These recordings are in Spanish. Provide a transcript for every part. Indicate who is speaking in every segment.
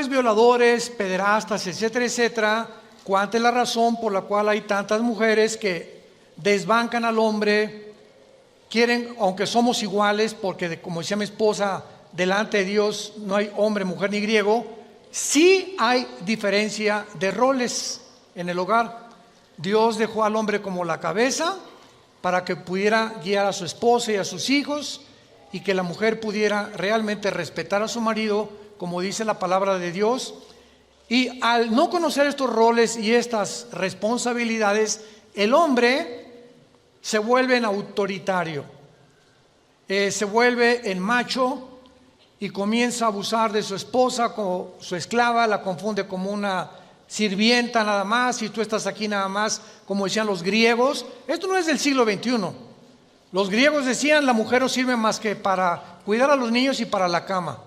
Speaker 1: violadores, pederastas, etcétera, etcétera. ¿Cuál es la razón por la cual hay tantas mujeres que desbancan al hombre? Quieren, aunque somos iguales, porque como decía mi esposa, delante de Dios no hay hombre, mujer ni griego. Sí hay diferencia de roles en el hogar. Dios dejó al hombre como la cabeza para que pudiera guiar a su esposa y a sus hijos, y que la mujer pudiera realmente respetar a su marido, como dice la palabra de Dios. Y al no conocer estos roles y estas responsabilidades, el hombre se vuelve en autoritario, se vuelve en macho y comienza a abusar de su esposa como su esclava, la confunde como una sirvienta nada más, y tú estás aquí nada más, como decían los griegos. Esto no es del siglo XXI. Los griegos decían: la mujer no sirve más que para cuidar a los niños y para la cama.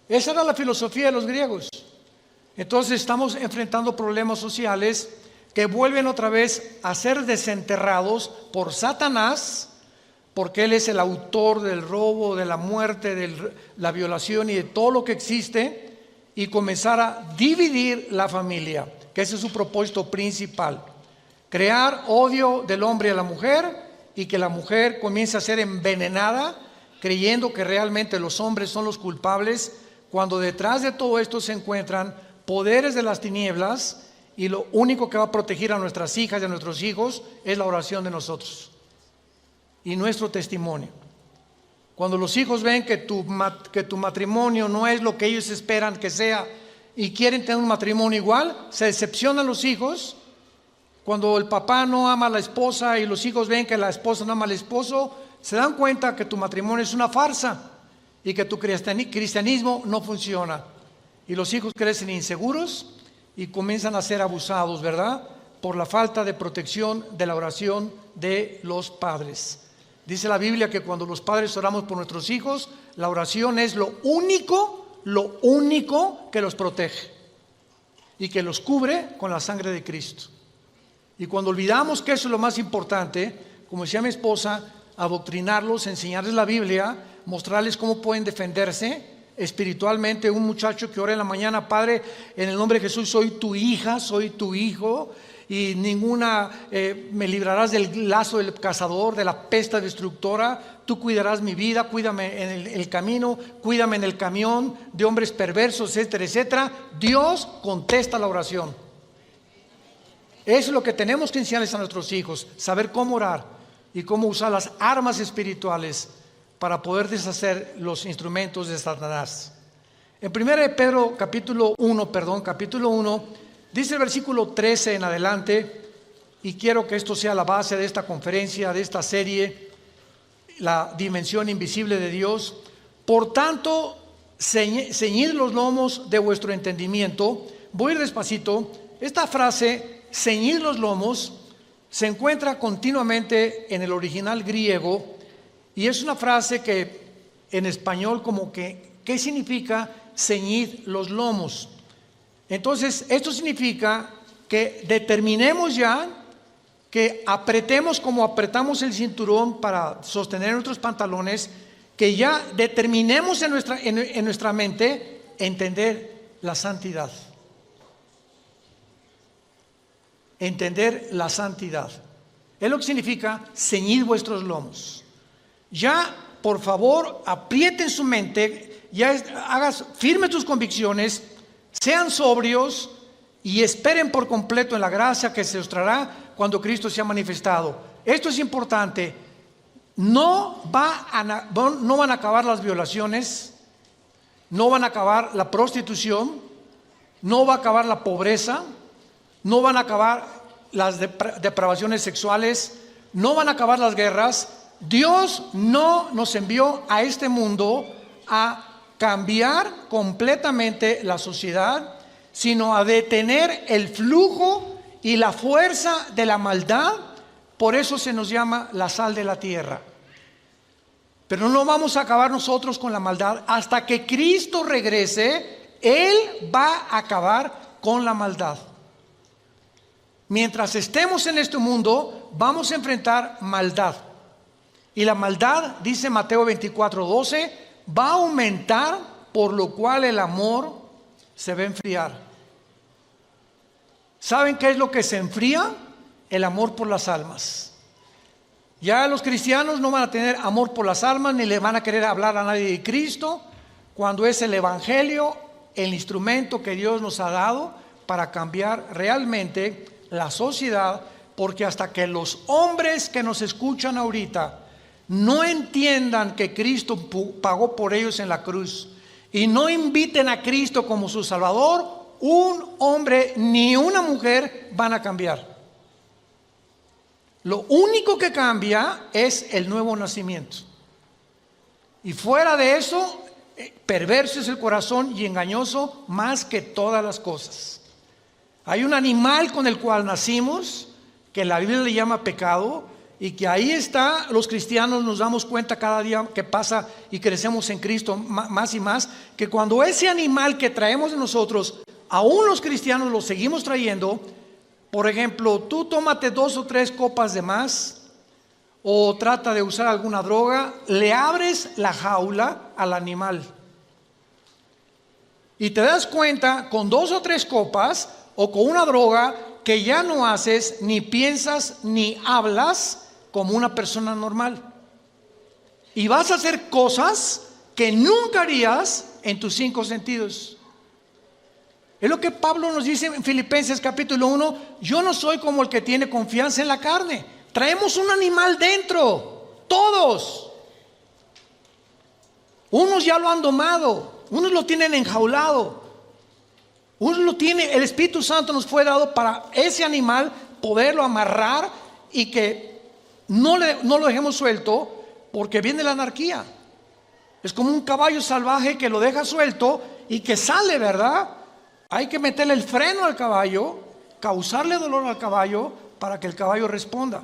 Speaker 1: Esa era la filosofía de los griegos. Entonces estamos enfrentando problemas sociales que vuelven otra vez a ser desenterrados por Satanás, porque él es el autor del robo, de la muerte, de la violación y de todo lo que existe, y comenzar a dividir la familia, que ese es su propósito principal: crear odio del hombre a la mujer, y que la mujer comience a ser envenenada creyendo que realmente los hombres son los culpables, cuando detrás de todo esto se encuentran poderes de las tinieblas, y lo único que va a proteger a nuestras hijas y a nuestros hijos es la oración de nosotros y nuestro testimonio. Cuando los hijos ven que tu matrimonio no es lo que ellos esperan que sea y quieren tener un matrimonio igual, se decepcionan los hijos. Cuando el papá no ama a la esposa y los hijos ven que la esposa no ama al esposo, se dan cuenta que tu matrimonio es una farsa y que tu cristianismo no funciona. Y los hijos crecen inseguros y comienzan a ser abusados, ¿verdad? Por la falta de protección de la oración de los padres. Dice la Biblia que cuando los padres oramos por nuestros hijos, la oración es lo único que los protege y que los cubre con la sangre de Cristo. Y cuando olvidamos que eso es lo más importante, como decía mi esposa, adoctrinarlos, enseñarles la Biblia, mostrarles cómo pueden defenderse espiritualmente. Un muchacho que ora en la mañana: Padre, en el nombre de Jesús, soy tu hija, soy tu hijo, y me librarás del lazo del cazador, de la peste destructora. Tú cuidarás mi vida, cuídame en el camino, cuídame en el camión de hombres perversos, etcétera, etcétera. Dios contesta la oración. Eso es lo que tenemos que enseñarles a nuestros hijos: saber cómo orar y cómo usar las armas espirituales para poder deshacer los instrumentos de Satanás. En 1 Pedro capítulo 1, dice el versículo 13 en adelante, y quiero que esto sea la base de esta conferencia, de esta serie, la dimensión invisible de Dios. Por tanto, ceñid los lomos de vuestro entendimiento. Voy a ir despacito. Esta frase, ceñid los lomos, se encuentra continuamente en el original griego, y es una frase que en español como que, ¿qué significa ceñid los lomos? Entonces, esto significa que determinemos ya, que apretemos como apretamos el cinturón para sostener nuestros pantalones, que ya determinemos en nuestra mente entender la santidad. Entender la santidad. Es lo que significa ceñid vuestros lomos. Ya, por favor, aprieten su mente, hagas firmes tus convicciones, sean sobrios y esperen por completo en la gracia que se os traerá cuando Cristo sea manifestado. Esto es importante. No van a acabar las violaciones, no van a acabar la prostitución, no va a acabar la pobreza, no van a acabar las depravaciones sexuales, no van a acabar las guerras. Dios no nos envió a este mundo a cambiar completamente la sociedad, sino a detener el flujo y la fuerza de la maldad. Por eso se nos llama la sal de la tierra. Pero no vamos a acabar nosotros con la maldad. Hasta que Cristo regrese, Él va a acabar con la maldad. Mientras estemos en este mundo, vamos a enfrentar maldad. Y la maldad, dice Mateo 24:12, va a aumentar, por lo cual el amor se va a enfriar. ¿Saben qué es lo que se enfría? El amor por las almas. Ya los cristianos no van a tener amor por las almas, ni le van a querer hablar a nadie de Cristo, cuando es el Evangelio el instrumento que Dios nos ha dado para cambiar realmente la sociedad, porque hasta que los hombres que nos escuchan ahorita no entiendan que Cristo pagó por ellos en la cruz y no inviten a Cristo como su Salvador, un hombre ni una mujer van a cambiar. Lo único que cambia es el nuevo nacimiento. Y fuera de eso, perverso es el corazón y engañoso más que todas las cosas. Hay un animal con el cual nacimos, que la Biblia le llama pecado, y que ahí está, los cristianos nos damos cuenta cada día que pasa y crecemos en Cristo más y más, que cuando ese animal que traemos de nosotros, aún los cristianos lo seguimos trayendo. Por ejemplo, tú tómate 2 o 3 copas de más, o trata de usar alguna droga, le abres la jaula al animal. Y te das cuenta con 2 o 3 copas o con una droga que ya no haces, ni piensas, ni hablas como una persona normal. Y vas a hacer cosas que nunca harías en tus 5 sentidos. Es lo que Pablo nos dice en Filipenses capítulo 1, yo no soy como el que tiene confianza en la carne. Traemos un animal dentro, todos. Unos ya lo han domado, unos lo tienen enjaulado, unos lo tiene, el Espíritu Santo nos fue dado para ese animal poderlo amarrar y que no lo dejemos suelto, porque viene la anarquía. Es como un caballo salvaje que lo deja suelto y que sale, ¿verdad? Hay que meterle el freno al caballo, causarle dolor al caballo para que el caballo responda.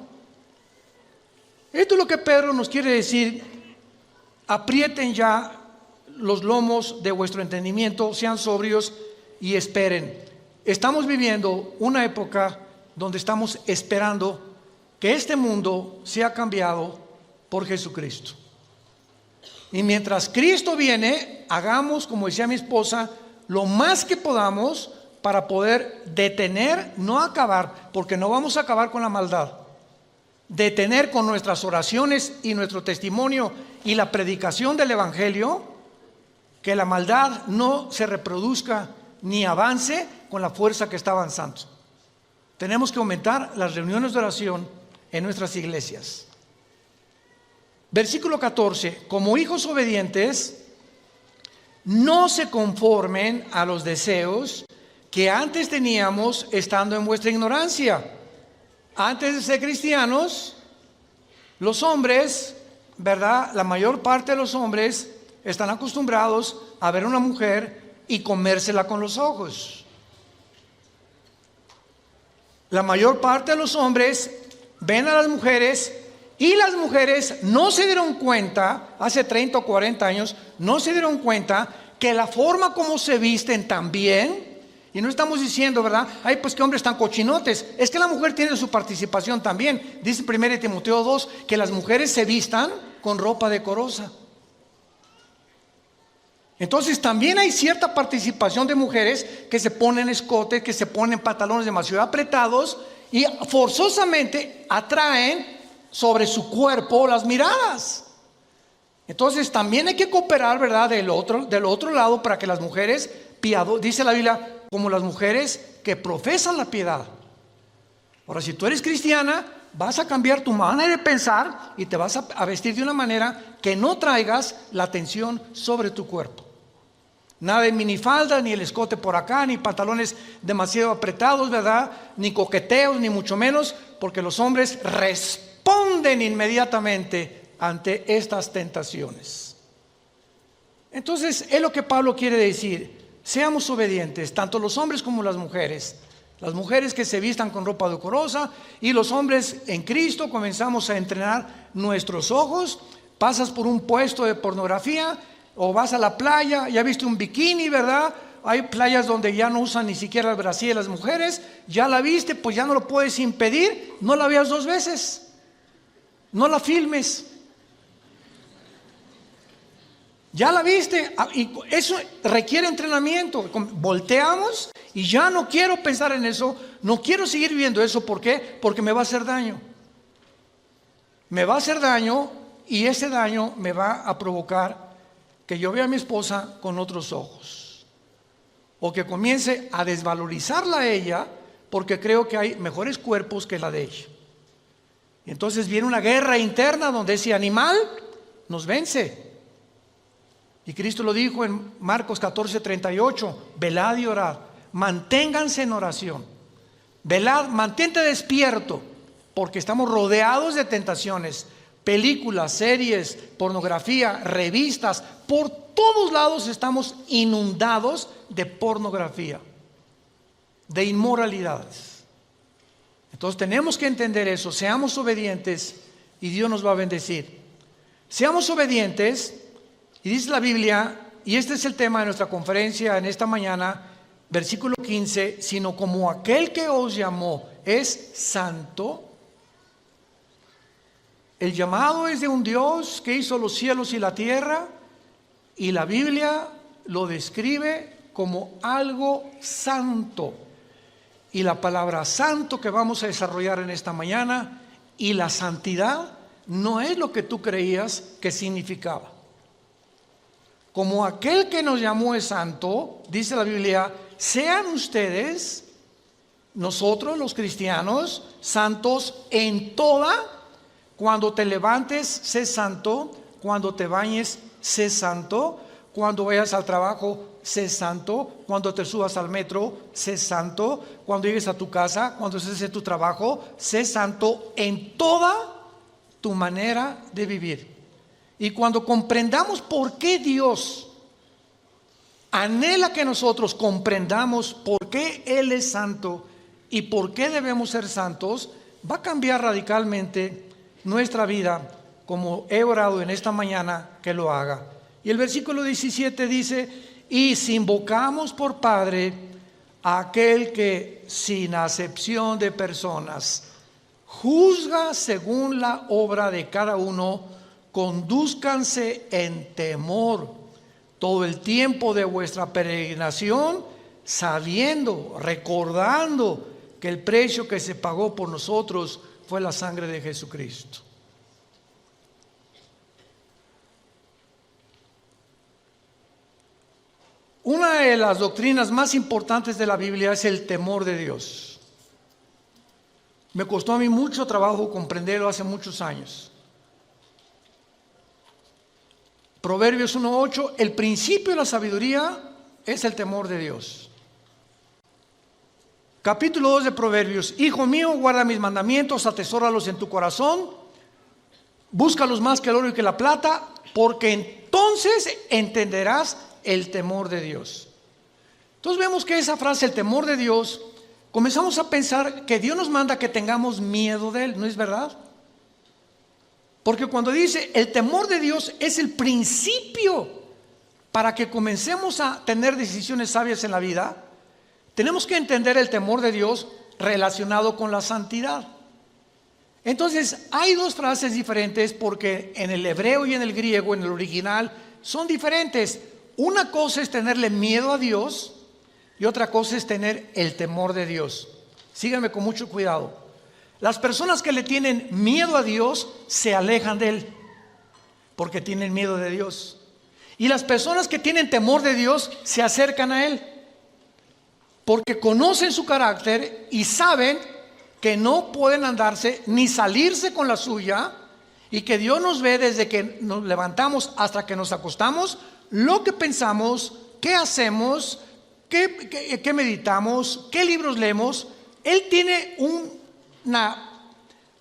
Speaker 1: Esto es lo que Pedro nos quiere decir. Aprieten ya los lomos de vuestro entendimiento, sean sobrios y esperen. Estamos viviendo una época donde estamos esperando que este mundo sea cambiado por Jesucristo. Y mientras Cristo viene, hagamos, como decía mi esposa, lo más que podamos para poder detener, no acabar, porque no vamos a acabar con la maldad, detener con nuestras oraciones y nuestro testimonio y la predicación del Evangelio, que la maldad no se reproduzca ni avance con la fuerza que está avanzando. Tenemos que aumentar las reuniones de oración en nuestras iglesias. Versículo 14, como hijos obedientes, no se conformen a los deseos que antes teníamos estando en vuestra ignorancia. Antes de ser cristianos, los hombres, ¿verdad? La mayor parte de los hombres están acostumbrados a ver a una mujer y comérsela con los ojos. La mayor parte de los hombres ven a las mujeres y las mujeres no se dieron cuenta, hace 30 o 40 años, no se dieron cuenta que la forma como se visten también, y no estamos diciendo, ¿verdad? Ay, pues qué hombres tan cochinotes. Es que la mujer tiene su participación también. Dice 1 Timoteo 2 que las mujeres se vistan con ropa decorosa. Entonces también hay cierta participación de mujeres que se ponen escotes, que se ponen pantalones demasiado apretados y forzosamente atraen sobre su cuerpo las miradas. Entonces también hay que cooperar, ¿verdad? Del otro lado, para que las mujeres dice la Biblia, como las mujeres que profesan la piedad. Ahora, si tú eres cristiana, vas a cambiar tu manera de pensar y te vas a vestir de una manera que no traigas la atención sobre tu cuerpo. Nada de minifalda, ni el escote por acá, ni pantalones demasiado apretados, ¿verdad? Ni coqueteos, ni mucho menos, porque los hombres responden inmediatamente ante estas tentaciones. Entonces, es lo que Pablo quiere decir. Seamos obedientes, tanto los hombres como las mujeres. Las mujeres que se vistan con ropa decorosa y los hombres en Cristo comenzamos a entrenar nuestros ojos. Pasas por un puesto de pornografía o vas a la playa, ya viste un bikini, ¿verdad? Hay playas donde ya no usan ni siquiera el brasier las mujeres. Ya la viste, pues ya no lo puedes impedir. No la veas 2 veces. No la filmes. Ya la viste. Y eso requiere entrenamiento. Volteamos y ya no quiero pensar en eso. No quiero seguir viendo eso. ¿Por qué? Porque me va a hacer daño. Me va a hacer daño y ese daño me va a provocar que yo vea a mi esposa con otros ojos. O que comience a desvalorizarla a ella porque creo que hay mejores cuerpos que la de ella. Y entonces viene una guerra interna donde ese animal nos vence. Y Cristo lo dijo en Marcos 14:38, velad y orad, manténganse en oración. Velad, mantente despierto, porque estamos rodeados de tentaciones, películas, series, pornografía, revistas, por todos lados estamos inundados de pornografía, de inmoralidades. Entonces tenemos que entender eso, seamos obedientes y Dios nos va a bendecir. Seamos obedientes, y dice la Biblia, y este es el tema de nuestra conferencia en esta mañana, versículo 15, sino como aquel que os llamó es santo. El llamado es de un Dios que hizo los cielos y la tierra, y la Biblia lo describe como algo santo. Y la palabra santo que vamos a desarrollar en esta mañana, y la santidad no es lo que tú creías que significaba. Como aquel que nos llamó es santo, dice la Biblia, sean ustedes, nosotros los cristianos, santos en toda. Cuando te levantes, sé santo. Cuando te bañes, sé santo. Cuando vayas al trabajo, sé santo. Cuando te subas al metro, sé santo. Cuando llegues a tu casa, cuando estés en tu trabajo, sé santo en toda tu manera de vivir. Y cuando comprendamos por qué Dios anhela que nosotros comprendamos por qué Él es santo y por qué debemos ser santos, va a cambiar radicalmente nuestra vida, como he orado en esta mañana que lo haga. Y el versículo 17 dice, y si invocamos por Padre a aquel que sin acepción de personas juzga según la obra de cada uno, condúzcanse en temor todo el tiempo de vuestra peregrinación, sabiendo, recordando que el precio que se pagó por nosotros fue la sangre de Jesucristo. Una de las doctrinas más importantes de la Biblia es el temor de Dios. Me costó a mí mucho trabajo comprenderlo hace muchos años. Proverbios 1:8, el principio de la sabiduría es el temor de Dios. Capítulo 2 de Proverbios, hijo mío, guarda mis mandamientos, atesóralos en tu corazón, búscalos más que el oro y que la plata, porque entonces entenderás el temor de Dios. Entonces vemos que esa frase, el temor de Dios, comenzamos a pensar que Dios nos manda que tengamos miedo de Él, ¿no es verdad? Porque cuando dice el temor de Dios es el principio para que comencemos a tener decisiones sabias en la vida, tenemos que entender el temor de Dios relacionado con la santidad. Entonces hay dos frases diferentes porque en el hebreo y en el griego, en el original, son diferentes. Una cosa es tenerle miedo a Dios y otra cosa es tener el temor de Dios. Síganme con mucho cuidado. Las personas que le tienen miedo a Dios se alejan de Él porque tienen miedo de Dios. Y las personas que tienen temor de Dios se acercan a Él porque conocen su carácter y saben que no pueden andarse ni salirse con la suya, y que Dios nos ve desde que nos levantamos hasta que nos acostamos, lo que pensamos, qué hacemos, qué meditamos, qué libros leemos. Él tiene un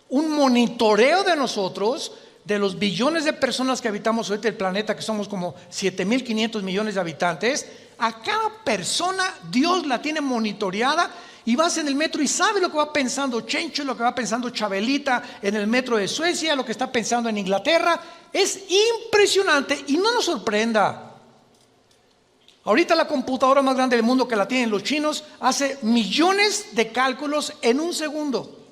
Speaker 1: monitoreo de nosotros, de los billones de personas que habitamos ahorita el planeta, que somos como 7.500 millones de habitantes. A cada persona Dios la tiene monitoreada, y vas en el metro y sabes lo que va pensando Chencho, lo que va pensando Chabelita en el metro de Suecia, lo que está pensando en Inglaterra. Es impresionante y no nos sorprenda. Ahorita la computadora más grande del mundo, que la tienen los chinos, hace millones de cálculos en un segundo.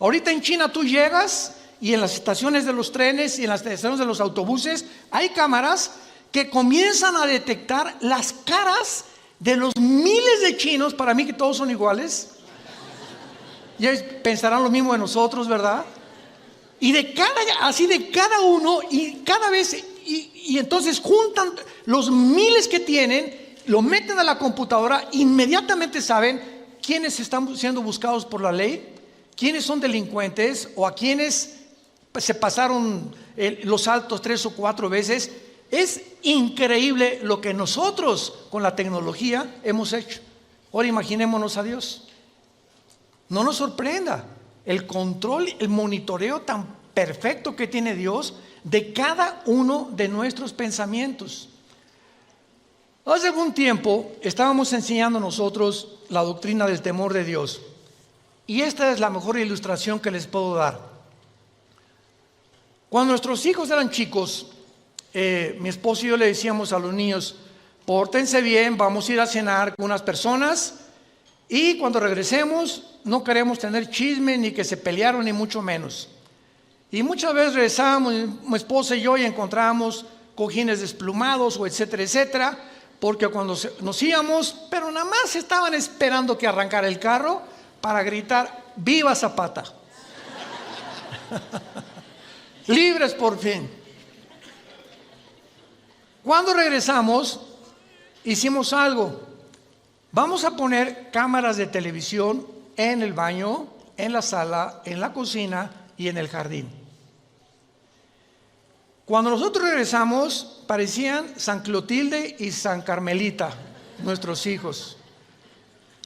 Speaker 1: Ahorita en China tú llegas y en las estaciones de los trenes y en las estaciones de los autobuses hay cámaras que comienzan a detectar las caras de los miles de chinos, para mí que todos son iguales. Ya pensarán lo mismo de nosotros, ¿verdad? Y de cada uno, y cada vez, y entonces juntan los miles que tienen, lo meten a la computadora, inmediatamente saben quiénes están siendo buscados por la ley, quiénes son delincuentes o a quienes se pasaron los altos 3 o 4 veces. Es increíble lo que nosotros con la tecnología hemos hecho. Ahora imaginémonos a Dios. No nos sorprenda el control, el monitoreo tan perfecto que tiene Dios de cada uno de nuestros pensamientos. Hace algún tiempo estábamos enseñando nosotros la doctrina del temor de Dios. Y esta es la mejor ilustración que les puedo dar. Cuando nuestros hijos eran chicos, mi esposo y yo le decíamos a los niños: pórtense bien, vamos a ir a cenar con unas personas y cuando regresemos no queremos tener chisme ni que se pelearon ni mucho menos. Y muchas veces regresábamos, mi esposa y yo, y encontrábamos cojines desplumados o etcétera, etcétera, porque cuando nos íbamos, pero nada más estaban esperando que arrancara el carro para gritar: ¡viva Zapata! Libres por fin. Cuando regresamos, hicimos algo. Vamos a poner cámaras de televisión en el baño, en la sala, en la cocina y en el jardín. Cuando nosotros regresamos, parecían San Clotilde y San Carmelita, nuestros hijos.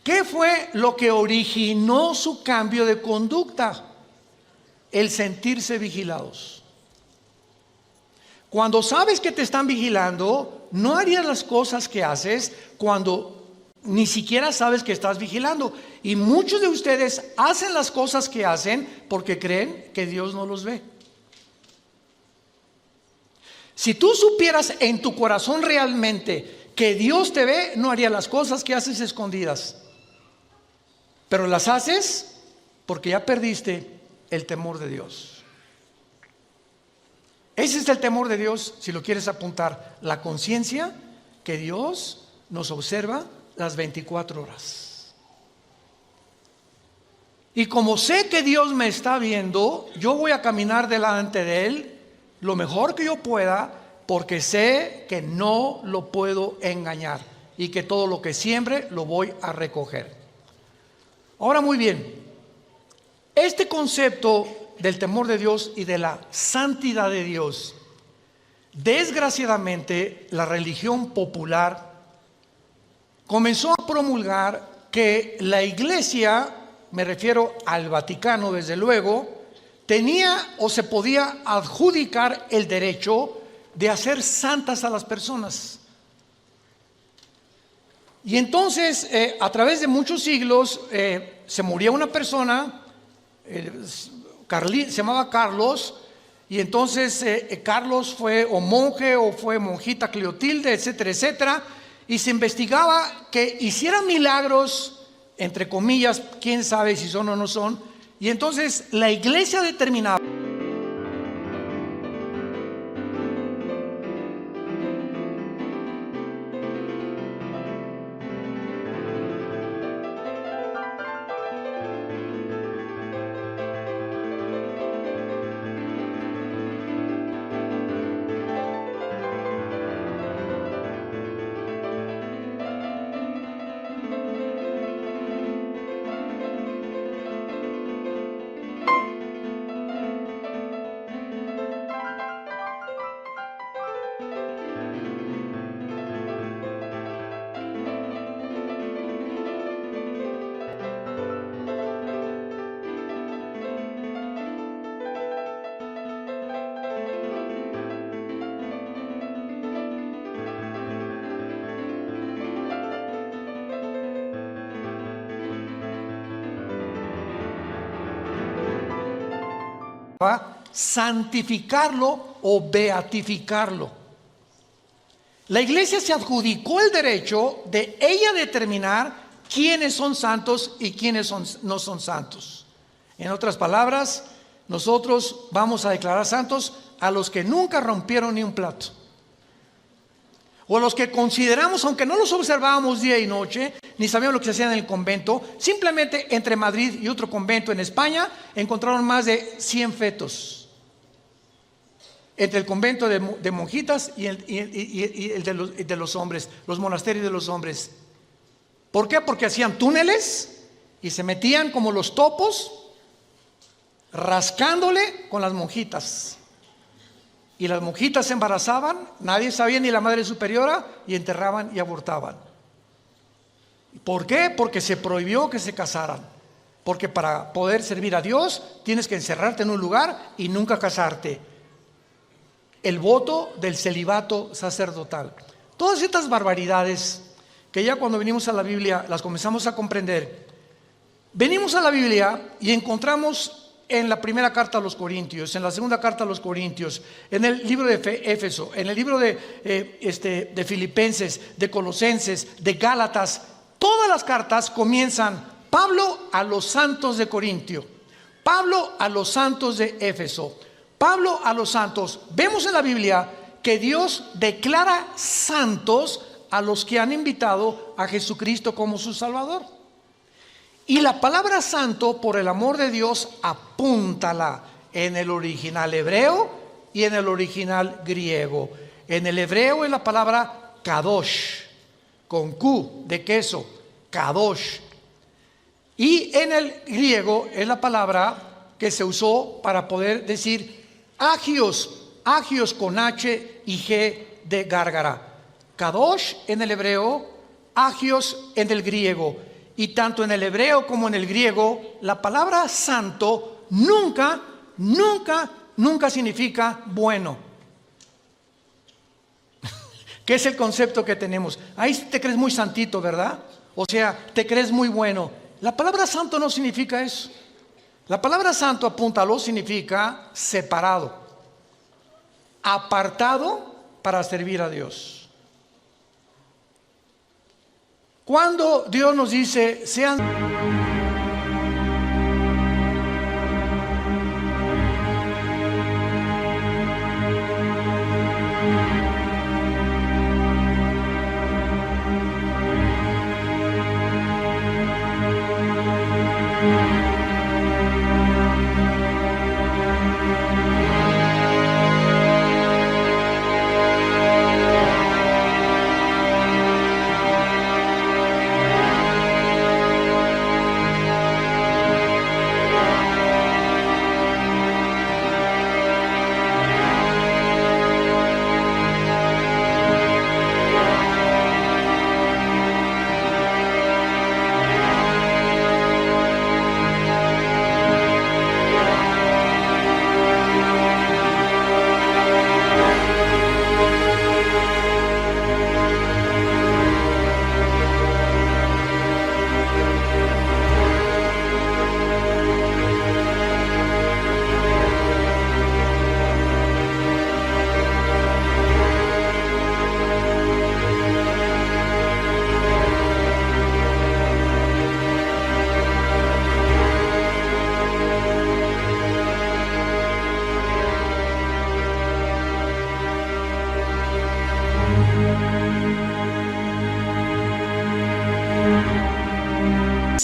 Speaker 1: ¿Qué fue lo que originó su cambio de conducta? El sentirse vigilados. Cuando sabes que te están vigilando, no harías las cosas que haces cuando ni siquiera sabes que estás vigilando. Y muchos de ustedes hacen las cosas que hacen porque creen que Dios no los ve. Si tú supieras en tu corazón realmente que Dios te ve, no harías las cosas que haces escondidas. Pero las haces porque ya perdiste el temor de Dios. Ese es el temor de Dios, si lo quieres apuntar. La conciencia que Dios nos observa las 24 horas. Y como sé que Dios me está viendo, yo voy a caminar delante de Él lo mejor que yo pueda, porque sé que no lo puedo engañar y que todo lo que siembre lo voy a recoger. Ahora, muy bien, este concepto del temor de Dios y de la santidad de Dios, desgraciadamente la religión popular comenzó a promulgar que la iglesia, me refiero al Vaticano desde luego, tenía o se podía adjudicar el derecho de hacer santas a las personas. Y entonces, a través de muchos siglos, se moría una persona, se llamaba Carlos, y entonces Carlos fue o monje o fue monjita Clotilde, etcétera, etcétera, y se investigaba que hiciera milagros, entre comillas, quién sabe si son o no son, y entonces la iglesia determinaba santificarlo o beatificarlo. La iglesia se adjudicó el derecho de ella determinar quiénes son santos y quiénes no son santos. En otras palabras, nosotros vamos a declarar santos a los que nunca rompieron ni un plato. O a los que consideramos, aunque no los observábamos día y noche, ni sabíamos lo que se hacía en el convento, simplemente entre Madrid y otro convento en España encontraron más de 100 fetos. Entre el convento de monjitas y el de los hombres, los monasterios de los hombres. ¿Por qué? Porque hacían túneles y se metían como los topos, rascándole con las monjitas. Y las monjitas se embarazaban, nadie sabía, ni la madre superiora, y enterraban y abortaban. ¿Por qué? Porque se prohibió que se casaran. Porque para poder servir a Dios tienes que encerrarte en un lugar y nunca casarte. El voto del celibato sacerdotal. Todas estas barbaridades que ya cuando venimos a la Biblia las comenzamos a comprender. Venimos a la Biblia y encontramos en la primera carta a los Corintios, en la segunda carta a los Corintios, en el libro de Éfeso, en el libro de Filipenses, de Colosenses, de Gálatas, todas las cartas comienzan: Pablo a los santos de Corintio, Pablo a los santos de Éfeso, Pablo a los santos. Vemos en la Biblia que Dios declara santos a los que han invitado a Jesucristo como su Salvador. Y la palabra santo, por el amor de Dios, apúntala en el original hebreo y en el original griego. En el hebreo es la palabra kadosh, con Q de queso, kadosh. Y en el griego es la palabra que se usó para poder decir agios, agios con H y G de gárgara. Kadosh en el hebreo, agios en el griego. Y tanto en el hebreo como en el griego, la palabra santo nunca significa bueno. ¿Qué es el concepto que tenemos? Ahí te crees muy santito, ¿verdad? O sea, te crees muy bueno. La palabra santo no significa eso. La palabra santo, apúntalo, significa separado, apartado para servir a Dios. Cuando Dios nos dice, sean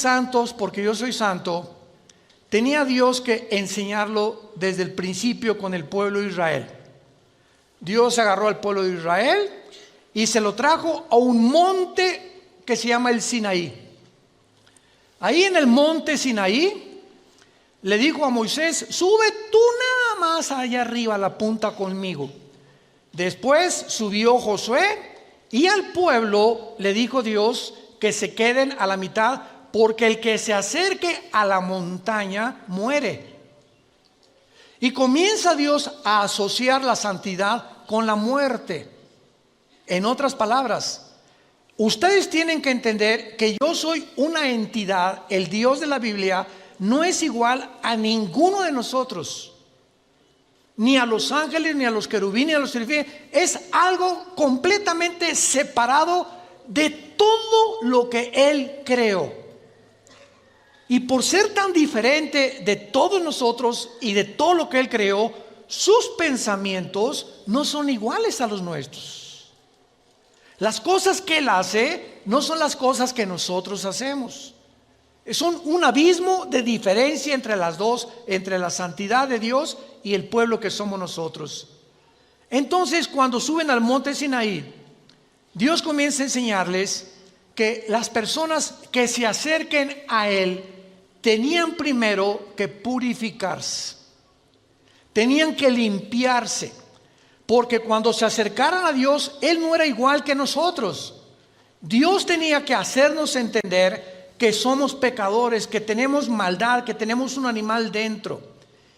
Speaker 1: santos porque yo soy santo, tenía Dios que enseñarlo desde el principio con el pueblo de Israel. Dios agarró al pueblo de Israel y se lo trajo a un monte que se llama el Sinaí. Ahí en el monte Sinaí le dijo a Moisés: sube tú nada más allá arriba a la punta conmigo. Después subió Josué y al pueblo le dijo Dios que se queden a la mitad, porque el que se acerque a la montaña muere. Y comienza Dios a asociar la santidad con la muerte. En otras palabras, ustedes tienen que entender que yo soy una entidad. El Dios de la Biblia no es igual a ninguno de nosotros, ni a los ángeles, ni a los querubines, ni a los serafines. Es algo completamente separado de todo lo que Él creó. Y por ser tan diferente de todos nosotros y de todo lo que Él creó, sus pensamientos no son iguales a los nuestros. Las cosas que Él hace no son las cosas que nosotros hacemos. Son un abismo de diferencia entre las dos, entre la santidad de Dios y el pueblo que somos nosotros. Entonces, cuando suben al monte Sinaí, Dios comienza a enseñarles que las personas que se acerquen a Él tenían primero que purificarse, tenían que limpiarse, porque cuando se acercaran a Dios, Él no era igual que nosotros. Dios tenía que hacernos entender que somos pecadores, que tenemos maldad, que tenemos un animal dentro,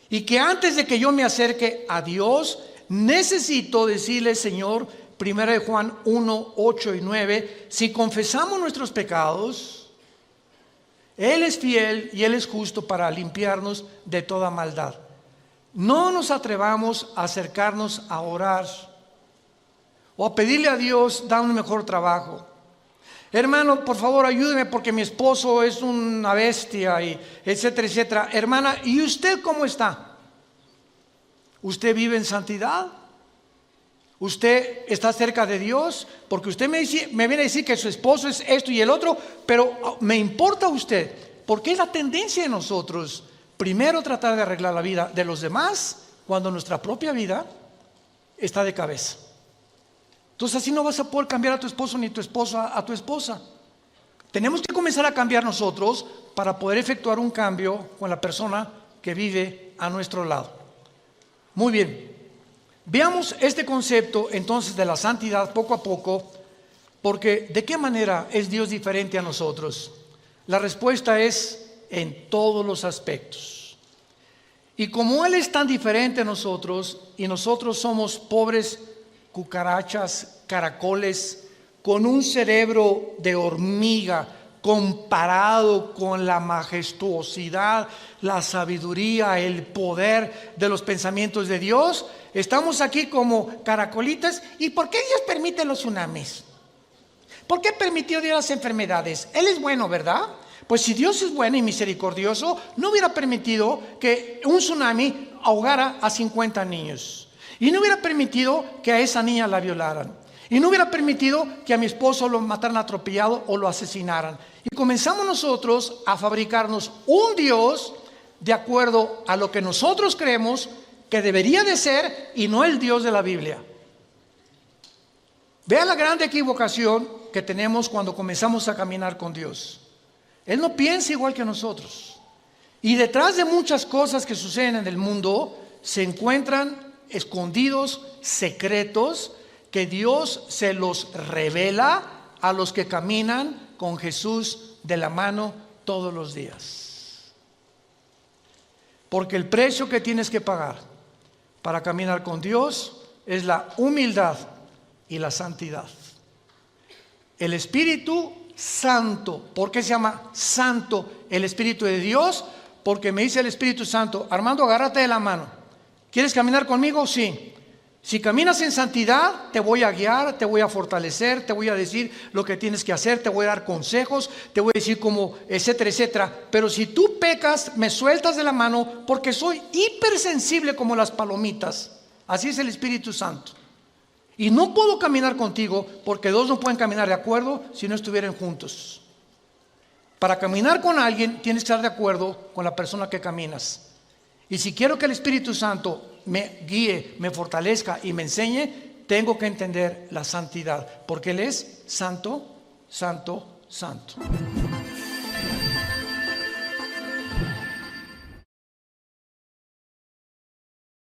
Speaker 1: y que antes de que yo me acerque a Dios, necesito decirle, Señor, 1 Juan 1, 8 y 9, si confesamos nuestros pecados, Él es fiel y Él es justo para limpiarnos de toda maldad. No nos atrevamos a acercarnos a orar o a pedirle a Dios, dame un mejor trabajo. Hermano, por favor, ayúdeme porque mi esposo es una bestia, y etcétera, etcétera. Hermana, ¿y usted cómo está? ¿Usted vive en santidad? ¿Usted está cerca de Dios? Porque usted me viene a decir que su esposo es esto y el otro, pero me importa usted, porque es la tendencia de nosotros primero tratar de arreglar la vida de los demás cuando nuestra propia vida está de cabeza. Entonces así no vas a poder cambiar a tu esposo ni tu esposa a tu esposa. Tenemos que comenzar a cambiar nosotros para poder efectuar un cambio con la persona que vive a nuestro lado. Muy bien, veamos este concepto entonces de la santidad poco a poco, porque ¿de qué manera es Dios diferente a nosotros? La respuesta es en todos los aspectos. Y como Él es tan diferente a nosotros y nosotros somos pobres cucarachas, caracoles, con un cerebro de hormiga comparado con la majestuosidad, la sabiduría, el poder de los pensamientos de Dios, estamos aquí como caracolitas. ¿Y por qué Dios permite los tsunamis? ¿Por qué permitió Dios las enfermedades? Él es bueno, ¿verdad? Pues si Dios es bueno y misericordioso, no hubiera permitido que un tsunami ahogara a 50 niños. Y no hubiera permitido que a esa niña la violaran. Y no hubiera permitido que a mi esposo lo mataran atropellado o lo asesinaran. Y comenzamos nosotros a fabricarnos un Dios de acuerdo a lo que nosotros creemos que debería de ser y no el Dios de la Biblia. Vean la grande equivocación que tenemos cuando comenzamos a caminar con Dios. Él no piensa igual que nosotros. Y detrás de muchas cosas que suceden en el mundo se encuentran escondidos secretos que Dios se los revela a los que caminan con Jesús de la mano todos los días. Porque el precio que tienes que pagar para caminar con Dios es la humildad y la santidad. El Espíritu Santo, ¿por qué se llama Santo el Espíritu de Dios? Porque me dice el Espíritu Santo, Armando, agárrate de la mano. ¿Quieres caminar conmigo? Sí. Si caminas en santidad, te voy a guiar, te voy a fortalecer, te voy a decir lo que tienes que hacer, te voy a dar consejos, te voy a decir cómo, etcétera, etcétera. Pero si tú pecas, me sueltas de la mano porque soy hipersensible como las palomitas. Así es el Espíritu Santo. Y no puedo caminar contigo porque dos no pueden caminar de acuerdo si no estuvieran juntos. Para caminar con alguien tienes que estar de acuerdo con la persona que caminas. Y si quiero que el Espíritu Santo me guíe, me fortalezca y me enseñe, tengo que entender la santidad, porque Él es santo, santo, santo.